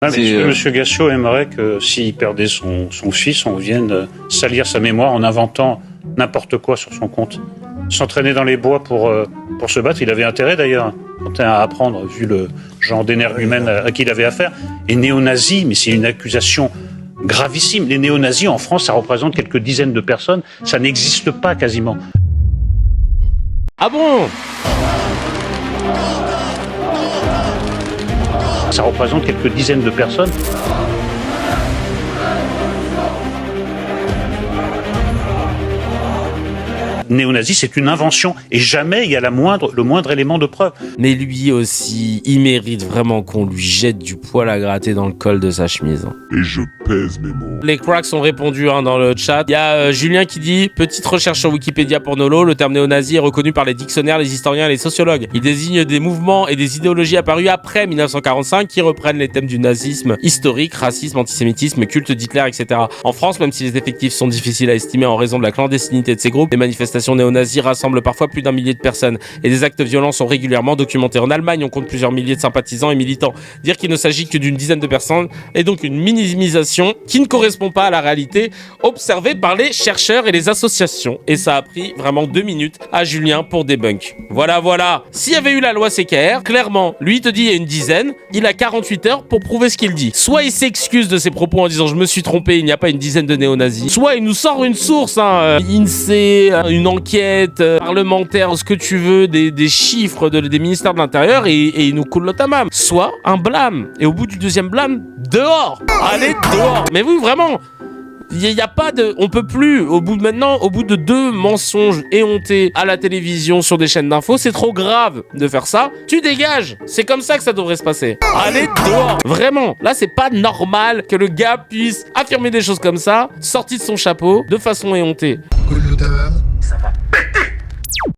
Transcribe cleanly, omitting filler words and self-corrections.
Ah, Monsieur Gassio aimerait que s'il perdait son fils, on vienne salir sa mémoire en inventant n'importe quoi sur son compte. S'entraîner dans les bois pour se battre, il avait intérêt d'ailleurs à apprendre, vu le genre d'énergumène à qui il avait affaire. Et néo-nazi, mais c'est une accusation gravissime. Les néo-nazis en France, ça représente quelques dizaines de personnes, ça n'existe pas quasiment. Ah bon ? Ça représente quelques dizaines de personnes. Néo-nazi, c'est une invention et jamais il y a le moindre élément de preuve. Mais lui aussi, il mérite vraiment qu'on lui jette du poil à gratter dans le col de sa chemise. Et je pèse mes mots. Les cracks ont répondu dans le chat. Il y a Julien qui dit « Petite recherche sur Wikipédia pour Nolo, le terme néo-nazi est reconnu par les dictionnaires, les historiens et les sociologues. Il désigne des mouvements et des idéologies apparus après 1945 qui reprennent les thèmes du nazisme historique, racisme, antisémitisme, culte d'Hitler, etc. En France, même si les effectifs sont difficiles à estimer en raison de la clandestinité de ces groupes, les manifestations néo-nazis rassemblent parfois plus d'1 millier de personnes et des actes violents sont régulièrement documentés. En Allemagne, on compte plusieurs milliers de sympathisants et militants. Dire qu'il ne s'agit que d'une dizaine de personnes est donc une minimisation qui ne correspond pas à la réalité observée par les chercheurs et les associations. Et ça a pris vraiment 2 minutes à Julien pour débunk. Voilà. S'il y avait eu la loi CKR, clairement, lui il te dit il y a une dizaine, il a 48 heures pour prouver ce qu'il dit. Soit il s'excuse de ses propos en disant je me suis trompé, il n'y a pas une dizaine de néo-nazis. Soit il nous sort une source, INSEE, une enquête parlementaire, ce que tu veux, des chiffres des ministères de l'Intérieur et il nous coule le tamam. Soit un blâme. Et au bout du deuxième blâme, dehors. Allez, dehors. Mais oui, vraiment. Il y a pas de... On peut plus, au bout de 2 mensonges éhontés à la télévision sur des chaînes d'infos, c'est trop grave de faire ça. Tu dégages. C'est comme ça que ça devrait se passer. Allez, dehors. Vraiment. Là, c'est pas normal que le gars puisse affirmer des choses comme ça, sorti de son chapeau, de façon éhontée. Coule le tamam.